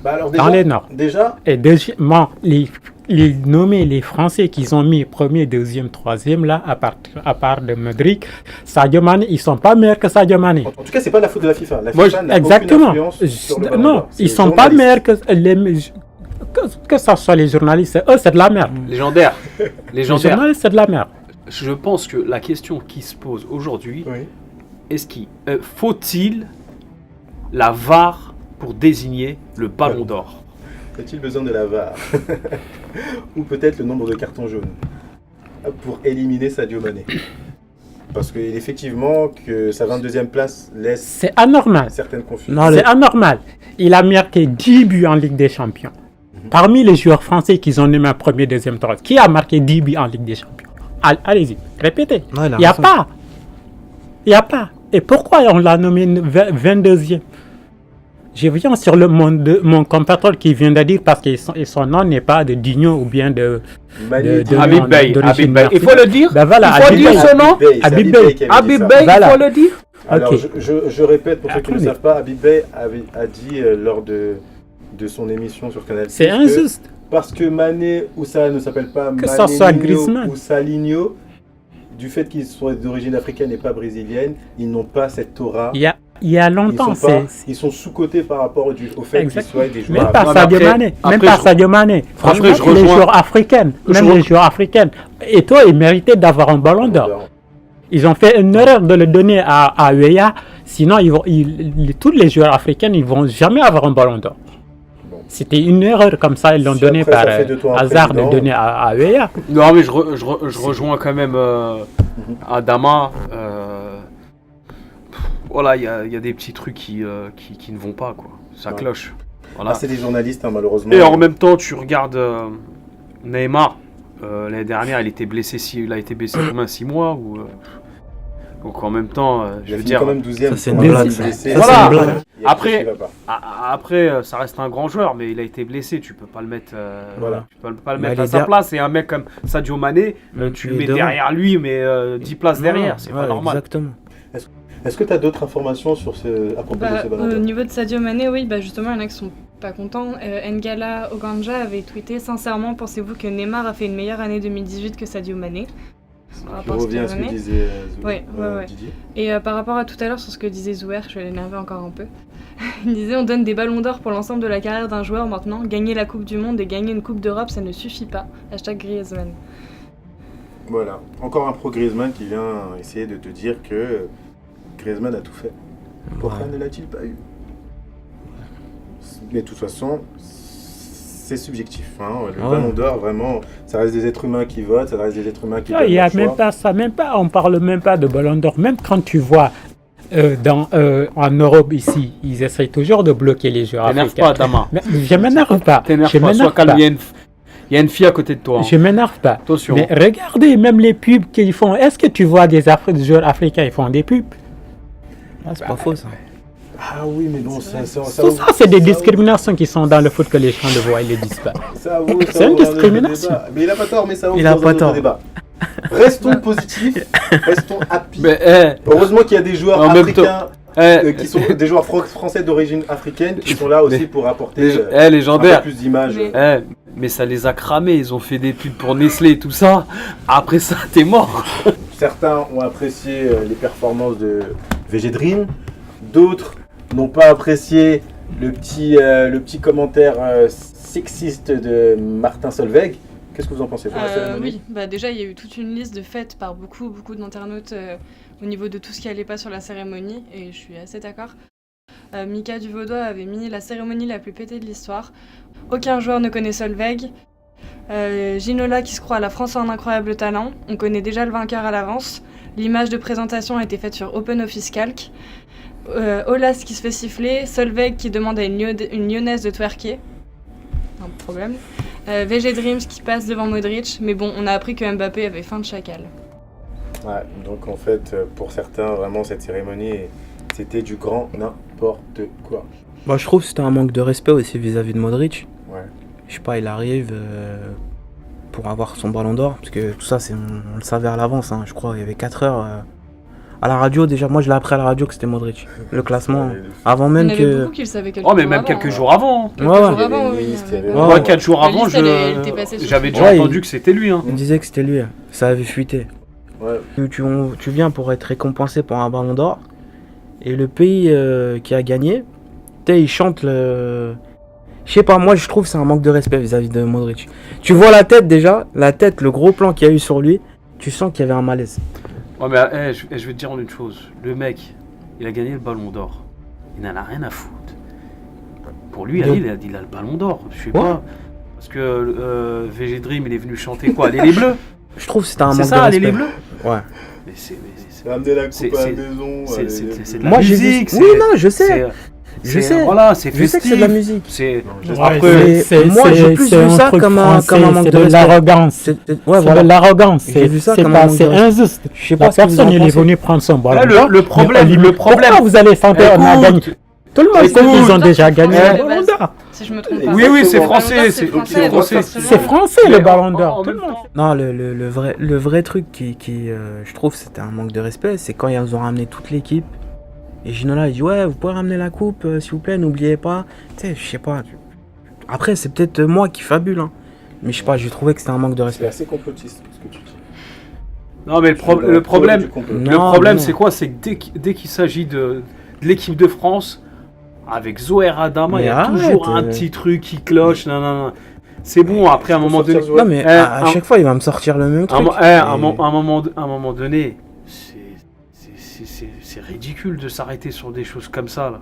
Bah alors dans les Nords. déjà, Et deuxièmement, les nommer les Français qu'ils ont mis premier, deuxième, troisième, là, à part de Modric, Sadio Mané, ils sont pas meilleurs que Sadio Mané. En tout cas, c'est pas la faute de la FIFA. La Moi, FIFA n'a exactement. aucune influence sur le Ballon Non, d'Or. C'est ils les sont pas journalistes. meilleurs que ça soit les journalistes. Eux, c'est de la merde. Légendaire. Les journalistes, c'est de la merde. Je pense que la question qui se pose aujourd'hui, Oui. est-ce qu'il faut-il la VAR pour désigner le Ballon d'Or? A-t-il besoin de la VAR? Ou peut-être le nombre de cartons jaunes pour éliminer Sadio Mané? Parce qu'effectivement, que sa 22e place laisse C'est anormal. certaines confusions. Non, C'est anormal. Il a marqué 10 buts en Ligue des Champions. Parmi les joueurs français qui ont nommé un premier, deuxième, troisième, qui a marqué 10 buts en Ligue des Champions? Allez-y, répétez. Non, il a Il n'y a raison. pas. Il n'y a pas. Et pourquoi on l'a nommé 22e? Je viens sur mon compatriote qui vient de dire parce que son nom n'est pas de Digno ou bien de Manu de- Habib Bey. d'origine Habib Bey. Il faut le dire. Ben voilà, Il faut Habib dire Bey. ce nom. C'est Habib Bey. qui avait dit Habib ça. Bey, Voilà. il faut le dire. Alors, Ok. je répète pour ceux qui ne Attendez. savent pas, Habib Bey a dit lors de son émission sur Canal+, C'est que injuste. parce que Mané ou ça ne s'appelle pas Que ça soit Mané Griezmann. ou Salinho, du fait qu'ils soient d'origine africaine et pas brésilienne, ils n'ont pas cette aura. Il y a longtemps, Ils sont sous-cotés par rapport au fait qu'ils Exact. soient des joueurs même pas Non, mais Sadio après- Mané, même après, pas je- Sadio Mané. Franchement, je les rejoins- joueurs africains, même je- les joueurs africains. Et toi, ils méritaient d'avoir un ballon d'or. Ils ont fait une erreur de le donner à Weah. Sinon, tous les joueurs africains, ils vont jamais avoir un ballon d'or. Bon. C'était une erreur comme ça, ils l'ont Si donné après, par ça fait de toi un hasard de président. donner à Weah. Non, mais je rejoins quand même Adama. Voilà, il y a des petits trucs qui ne vont pas, quoi. Ça Ouais. cloche. Voilà. Ah, c'est des journalistes, hein, malheureusement. Et en même temps, tu regardes Neymar. L'année dernière, il a été blessé combien, 6 mois ou, donc en même temps, il je a veux fini dire. quand même 12e. Ça, c'est une Quand même blague, blessé. ça. Ça, c'est une blague. Il y a Après- quelque chose qui va pas. Après, ça reste un grand joueur, mais il a été blessé. Tu peux pas le mettre. Voilà. Tu peux pas le Bah, mettre il à est sa der- place. Et un mec comme Sadio Mané, tu Il le est mets devant. derrière lui, mais 10 places derrière. C'est pas Ouais, normal. Exactement. Est-ce que tu as d'autres informations à propos de ce ballon Au d'or? niveau de Sadio Mané, oui, justement, il y en a qui sont pas contents. N'Gala Oganja avait tweeté: sincèrement, pensez-vous que Neymar a fait une meilleure année 2018 que Sadio Mané? Par Je rapport à ce reviens à ce qu'il que en est. disait Ouais. Didier. Et par rapport à tout à l'heure sur ce que disait Zouer, je vais l'énerver encore un peu. Il disait: on donne des ballons d'or pour l'ensemble de la carrière d'un joueur maintenant. Gagner la Coupe du Monde et gagner une Coupe d'Europe, ça ne suffit pas. Hashtag Griezmann. Voilà, encore un pro Griezmann qui vient essayer de te dire que Griezmann a tout fait. Pourquoi Ouais. ne l'a-t-il pas eu? Mais de toute façon, c'est subjectif. Hein. Le Ouais. ballon d'or, vraiment, ça reste des êtres humains qui votent, ça reste des êtres humains qui Ah, donnent il n'y a leur même choix. pas ça, on parle même pas de ballon d'or. Même quand tu vois en Europe ici, ils essayent toujours de bloquer les joueurs T'énerve africains. pas, Adama. Mais je m'énerve pas. T'énerve Je pas. Sois m'énerve calme. pas. Il y a une fille à côté de toi. Hein. Je m'énerve pas. Attention. Mais regardez, même les pubs qu'ils font. Est-ce que tu vois des joueurs africains, ils font des pubs? Ah, c'est pas faux ça. Ah oui, mais bon, ça Tout ça, c'est des discriminations qui sont dans le foot que les gens le voient, ils le disent pas. Ça C'est une discrimination. Mais il a pas tort, mais ça ouvre Il a dans pas un autre tort. débat. Restons positifs, restons happy. Mais, Heureusement qu'il y a des joueurs En même africains eh, qui sont des joueurs français d'origine africaine qui sont là aussi pour apporter un peu légendaire. plus d'images. Mais- Mais ça les a cramés. Ils ont fait des pubs pour Nestlé et tout ça. Après ça, t'es mort. Certains ont apprécié les performances de VG Dream, d'autres n'ont pas apprécié le petit commentaire sexiste de Martin Solveig. Qu'est-ce que vous en pensez pour la cérémonie? Oui, déjà il y a eu toute une liste de fêtes par beaucoup d'internautes au niveau de tout ce qui allait pas sur la cérémonie, et je suis assez d'accord. Mika Duvaudois avait mis la cérémonie la plus pétée de l'histoire. Aucun joueur ne connaît Solveig. Ginola qui se croit à la France a un incroyable talent. On connaît déjà le vainqueur à l'avance. L'image de présentation a été faite sur OpenOffice Calc. Olas qui se fait siffler. Solveig qui demande à une lyonnaise de twerker. Un problème. VG Dreams qui passe devant Modric. Mais bon, on a appris que Mbappé avait faim de chacal. Ouais, donc en fait, pour certains, vraiment, cette cérémonie, c'était du grand n'importe quoi. Moi, je trouve que c'était un manque de respect aussi vis-à-vis de Modric. Ouais. Je sais pas, il arrive pour avoir son ballon d'or, parce que tout ça, on le savait à l'avance. Hein. Je crois qu'il y avait 4 heures À la radio, déjà, moi je l'ai appris à la radio que c'était Modric. Le classement, avant Il y en même avait que. beaucoup qui le savaient quelques Oh, mais jours même avant, quelques hein. jours avant. Quelques Ouais, jours ouais. Il y avait avant, une oui. liste, il y avait- Ouais, Moi, ouais. 4 jours La avant, liste, elle était passée sur j'avais Twitter. déjà Ouais, entendu que c'était lui. Hein. On disait que c'était lui, ça avait fuité. Ouais. Tu viens pour être récompensé pour un ballon d'or. Et le pays qui a gagné, il chante le. Je sais pas, moi je trouve que c'est un manque de respect vis-à-vis de Modric. Tu vois la tête déjà, la tête, le gros plan qu'il y a eu sur lui, tu sens qu'il y avait un malaise. Ouais, mais je vais te dire une chose. Le mec, il a gagné le ballon d'or. Il n'en a rien à foutre. Pour lui, Donc- il a le ballon d'or. Je sais Ouais. pas. Parce que VG Dream, il est venu chanter quoi? Les bleus? Je trouve que c'était un C'est manque de ça, respect. les bleus? Ouais. Mais c'est Ramener la coupe C'est- à la c'est- maison. c'est de la Moi j'ai vu. musique. Oui, non, je sais. Je sais. Voilà, c'est Je sais que c'est de la festif. musique. C'est Après, moi, j'ai plus vu ça comme un manque c'est de de respect. l'arrogance. Ouais, C'est voilà. de l'arrogance. J'ai vu ça C'est comme un pas, manque c'est de respect. injuste. Je sais La pas ce que vous en personne, il est pensez. venu prendre son ballon Là, d'or. le problème, Mais le problème. pourquoi vous allez chanter on a Écoute. gagné? Tout le monde sait Écoute. qu'ils ont déjà gagné Ouais. le ballon d'or. Si je me trompe pas. Oui, oui, c'est Le Ballon français, d'Or, c'est français, français. Barcelone. C'est français le Mais ballon en d'or. Tout même le monde. temps. Non, le vrai truc qui je trouve c'était un manque de respect, c'est quand ils ont ramené toute l'équipe. Et Ginola il dit ouais, vous pouvez ramener la coupe, s'il vous plaît, n'oubliez pas. Tu sais, je sais pas. Après, c'est peut-être moi qui fabule, hein. Mais je sais pas, j'ai trouvé que c'était un manque de C'est respect. assez complotiste ce que tu dis. Non, mais le problème, Du complot. Non, le problème, non. c'est quoi? C'est que dès qu'il s'agit de l'équipe de France, avec Zoé Adama, il y a Mais toujours arrête, un petit truc qui cloche. Non, non, non. C'est bon, après, à un moment donné. Non, mais à chaque fois, il va me sortir le même truc. À un moment donné, c'est ridicule de s'arrêter sur des choses comme ça. Là.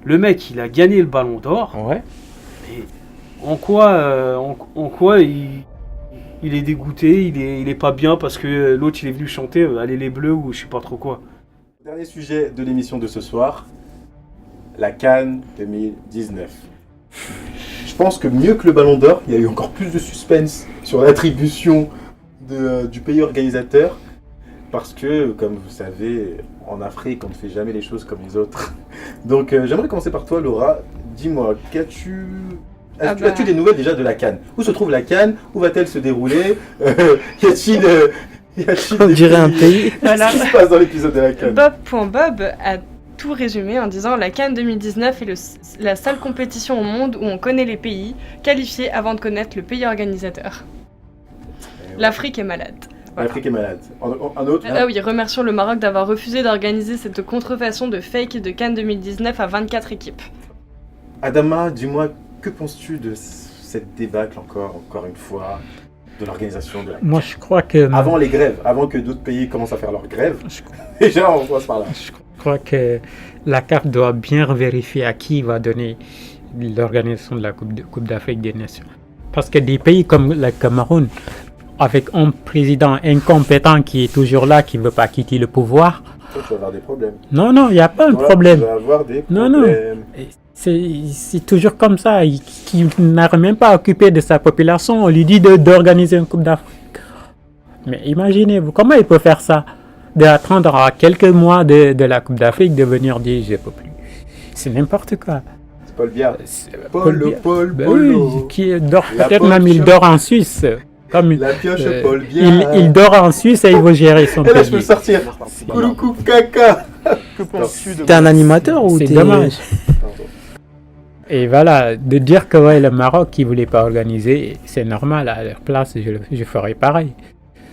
Le mec, il a gagné le ballon d'or. Ouais. Mais en quoi il est dégoûté, il est pas bien parce que l'autre il est venu chanter Allez les Bleus ou je sais pas trop quoi. Dernier sujet de l'émission de ce soir, la CAN 2019. Je pense que mieux que le Ballon d'Or, il y a eu encore plus de suspense sur l'attribution du pays organisateur. Parce que, comme vous savez, en Afrique, on ne fait jamais les choses comme les autres. Donc, j'aimerais commencer par toi, Laura. Dis-moi, as-tu des nouvelles déjà de la CAN? Où se trouve la CAN? Où va-t-elle se dérouler? Y a-t-il On des dirait un pays. Voilà. Qu'est-ce qui se passe dans l'épisode de la CAN? Bob.Bob a tout résumé en disant la CAN 2019 est la seule compétition au monde où on connaît les pays qualifiés avant de connaître le pays organisateur. L'Afrique est malade. Voilà. L'Afrique est malade. Un autre? Ah oui, remercions le Maroc d'avoir refusé d'organiser cette contrefaçon de fake de CAN 2019 à 24 équipes. Adama, dis-moi, que penses-tu de cette débâcle encore une fois, de l'organisation de la CAN? Moi, je crois que. Avant les grèves, avant que d'autres pays commencent à faire leurs grèves, Je déjà on passe par là. crois que la CAF doit bien vérifier à qui il va donner l'organisation de la Coupe d'Afrique des Nations. Parce que des pays comme le Cameroun, avec un président incompétent qui est toujours là, qui ne veut pas quitter le pouvoir, Toi, tu vas avoir des problèmes. non, il n'y a pas un Toi, problème. Tu vas avoir des Non, problèmes. non. C'est toujours comme ça. Qui n'arrive même pas à occuper de sa population. On lui dit d'organiser une Coupe d'Afrique. Mais imaginez-vous, comment il peut faire ça? D'attendre à quelques mois de la Coupe d'Afrique de venir dire je ne peux plus. C'est n'importe quoi. C'est Paul Biya. Paul Biya. Paul Ben Polo. oui, qui dort, La peut-être poche. même il dort en Suisse. Comme La pioche euh, Paul Biya. il dort en Suisse et il veut gérer son Et là, je peux le pays. sortir. Kouloukou caca. Que penses-tu de T'es un animateur ou C'est t'es. dommage. Pardon. Et voilà, de dire que ouais, le Maroc qui voulait pas organiser, c'est normal, à leur place, je ferais pareil.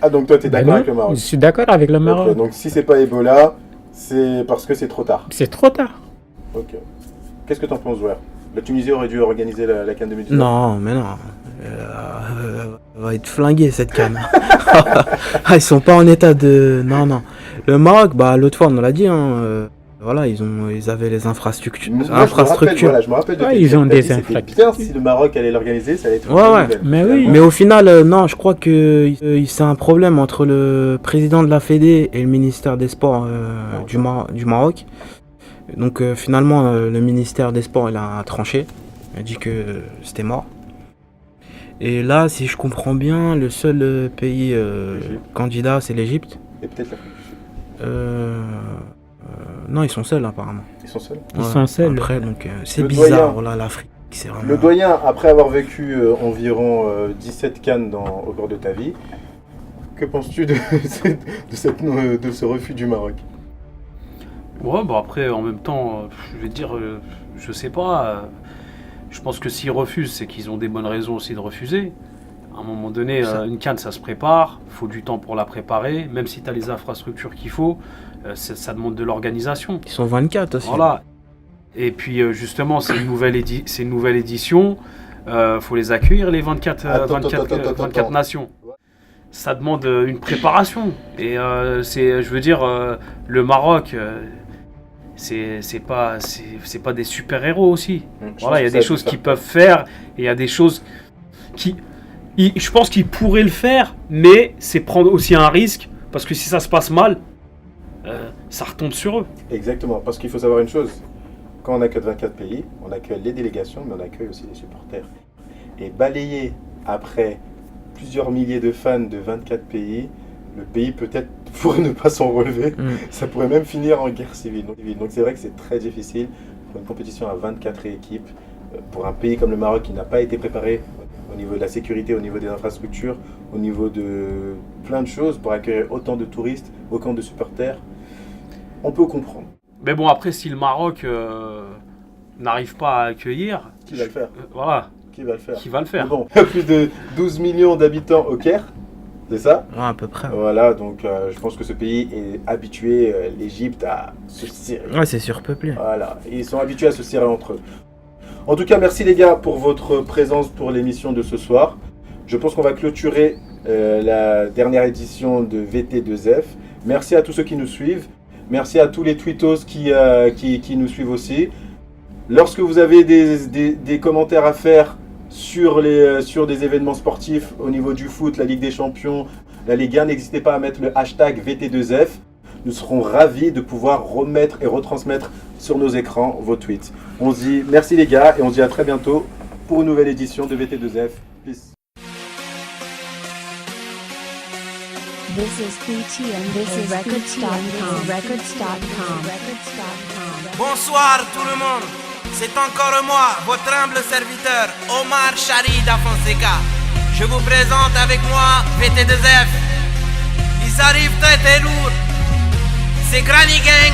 Ah, donc toi, t'es Ben d'accord non, avec le Maroc? Je suis d'accord avec le Maroc. Ok, donc si c'est pas Ebola, c'est parce que c'est trop tard. C'est trop tard. Ok. Qu'est-ce que t'en penses, Zouer? La Tunisie aurait dû organiser la CAN 2019? Non, mais non. Elle va être flinguée cette canne. Ah, ils sont pas en état de. Non, non. Le Maroc, bah l'autre fois on l'a dit, hein, voilà, ils avaient les infrastructures. Moi, je me rappelle de Ouais, tes ils dires. ont T'as des dit, c'était infrastructures. bien si le Maroc allait l'organiser, ça allait être une Ouais, bonne ouais. nouvelle. Mais oui. Finalement, Mais au final, non, je crois que c'est un problème entre le président de la Fédé et le ministère des Sports du Maroc. Donc finalement, le ministère des Sports, il a tranché. Il a dit que c'était mort. Et là, si je comprends bien, le seul pays L'Égypte. candidat, c'est l'Égypte. Et peut-être l'Afrique du Sud. Non, ils sont seuls apparemment. Ils sont seuls. Ils sont seuls. Après, donc c'est Le bizarre. doyen. Voilà, l'Afrique, c'est vraiment. Le doyen, après avoir vécu environ 17 cannes au cours de ta vie, que penses-tu de ce refus du Maroc? Ouais, bah après, en même temps, je vais te dire, je sais pas. Je pense que s'ils refusent, c'est qu'ils ont des bonnes raisons aussi de refuser. À un moment donné, une CAN, ça se prépare, il faut du temps pour la préparer, même si tu as les infrastructures qu'il faut, ça demande de l'organisation. Ils sont 24 aussi. Voilà. Et puis justement, c'est une nouvelle édition, faut les accueillir, les 24 nations. Ça demande une préparation. Et je veux dire, le Maroc, c'est pas des super-héros aussi. Voilà, il y a des choses qu'ils peuvent faire, et il y a des choses qui... Je pense qu'ils pourraient le faire, mais c'est prendre aussi un risque, parce que si ça se passe mal, ça retombe sur eux. Exactement, parce qu'il faut savoir une chose. Quand on accueille 24 pays, on accueille les délégations, mais on accueille aussi les supporters. Et balayer après plusieurs milliers de fans de 24 pays, le pays peut-être pourrait ne pas s'en relever. Ça pourrait même finir en guerre civile. Donc c'est vrai que c'est très difficile pour une compétition à 24 équipes, pour un pays comme le Maroc qui n'a pas été préparé au niveau de la sécurité, au niveau des infrastructures, au niveau de plein de choses, pour accueillir autant de touristes, autant de supporters. On peut comprendre. Mais bon, après, si le Maroc n'arrive pas à accueillir... Qui va le faire Voilà. Qui va le faire? Qui va le faire. Bon, il y a plus de 12 millions d'habitants au Caire, c'est ça? Ouais, à peu près. Voilà, donc je pense que ce pays est habitué, l'Égypte, à se serrer. Ouais, c'est surpeuplé. Voilà, ils sont habitués à se serrer entre eux. En tout cas, merci les gars pour votre présence pour l'émission de ce soir. Je pense qu'on va clôturer la dernière édition de VT2F. Merci à tous ceux qui nous suivent. Merci à tous les tweetos qui nous suivent aussi. Lorsque vous avez des commentaires à faire sur des événements sportifs au niveau du foot, la Ligue des Champions, la Ligue 1, n'hésitez pas à mettre le hashtag VT2F. Nous serons ravis de pouvoir remettre et retransmettre sur nos écrans vos tweets. On se dit merci les gars et on se dit à très bientôt pour une nouvelle édition de VT2F. Peace. This is BT and this is records.com. Bonsoir tout le monde, c'est encore moi, votre humble serviteur, Omar Sharida Fonseca. Je vous présente avec moi VT2F. Ils arrivent très lourd. C'est Granny Gang.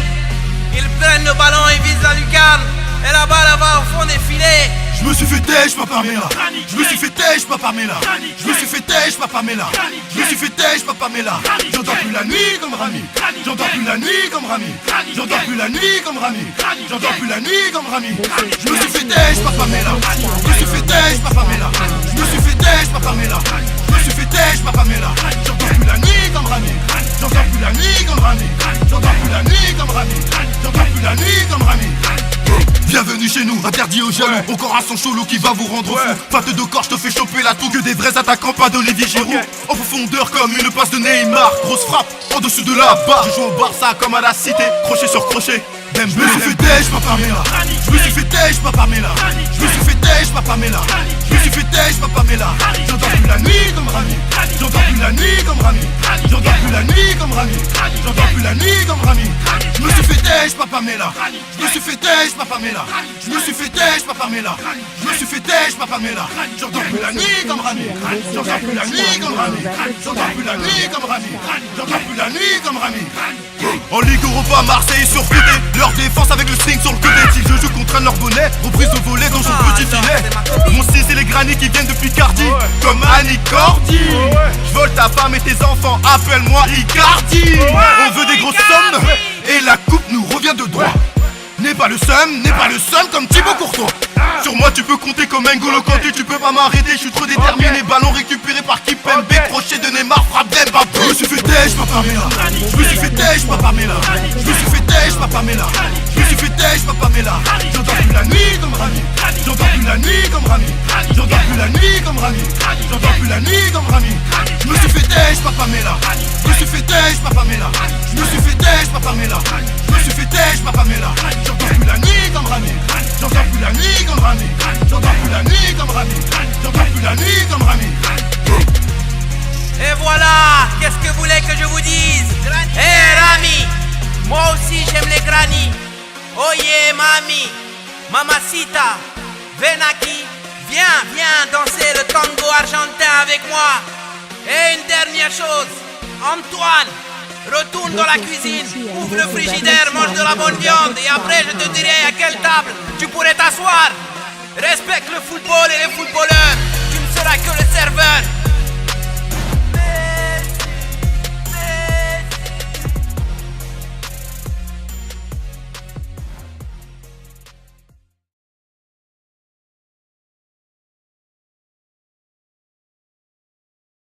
Ils prennent le ballon et visent la lucarne. Et la balle va au fond des filets. Je me suis fait têche, papa Mela. Je me suis fait têche, papa Mela. Je me suis fait têche, papa Mela. Je me suis fait têche, papa Mela. J'entends plus la nuit comme Rami. J'entends plus la nuit comme Rami. J'entends plus la nuit comme Rami. J'entends plus la nuit comme Rami. Je me suis fait têche, papa Mela. Je me suis fait têche, papa Mela. Je me suis fait têche, papa Mela. Je me suis fait têche, papa Mela. J'entends plus la nuit comme Rami. J'entends plus la nuit comme Rami. J'entends plus la nuit comme Rami. J'entends plus la nuit comme Rami. Bienvenue chez nous, interdit aux jaloux. Encore un son chelou qui va vous rendre fou. Patte de corps, je te fais choper la toux. Que des vrais attaquants, pas d'Olivier Giroud. En profondeur comme une passe de Neymar. Grosse frappe, en dessous de la barre. Je joue au Barça comme à la cité. Crochet sur crochet. Je me suis fait têche, papa Mela. Je me suis fait têche, papa Mela. Je me suis fait têche, papa Mela. Je me suis fait têche, papa Mela. J'entends plus la nuit comme Rami. J'entends plus la nuit comme Rami. J'entends plus la nuit comme Rami. J'entends plus la nuit comme Rami. Je me suis fait têche, papa Mela. Je me suis fait têche, papa Mela. Je me suis fait têche, papa Mela. Je me suis fait têche, papa Mela. J'entends plus la nuit comme Rami. J'entends plus la nuit comme Rami. J'entends plus la nuit comme Rami. J'entends plus la nuit comme Rami. En Ligue Europa, Marseille surcoté. Leur défense avec le string sur le côté. Si je joue contre un leur bonnet, reprise de volet dans son petit filet. Mon 6 et les granits qui viennent de Picardie. Comme Annie Cordy. Je vole ta femme et tes enfants, appelle-moi Icardi. On veut des grosses sommes et la coupe nous revient de droit. N'est pas le seum comme Thibaut Courtois. Sur moi tu peux compter comme N'Golo Kanté. Tu peux pas m'arrêter, je suis trop déterminé. Ballon récupéré par Kipembe. Crochet de Neymar, frappe d'Mbappé. Je me suis fait têche, papa Mela. Je me suis fait têche, papa Mela. Je me suis fait têche, papa Mela. Je me suis fait têche, papa Mela. J'entends plus la nuit comme Rami. J'entends plus la nuit comme Rami. J'entends plus la nuit comme Rami. J'entends plus la nuit comme Rami. Je me suis fait têche, papa Mela. Je me suis fait têche, papa Mela. Je me suis fait têche, papa Mela. Je me suis fait têche, papa Mela. J'entends plus la nuit comme Rami. J'entends plus la nuit comme Rami. J'entends plus la nuit comme Rami. J'entends plus la nuit comme Rami. Et voilà, qu'est-ce que vous voulez que je vous dise? Rami, moi aussi j'aime les granny. Oh yeah, mami, mamacita, venaki, viens danser le tango argentin avec moi. Et une dernière chose, Antoine, Retourne dans la cuisine, ouvre le frigidaire, mange de la bonne viande et après je te dirai à quelle table tu pourrais t'asseoir. Respecte le football et les footballeurs, tu ne seras que le serveur.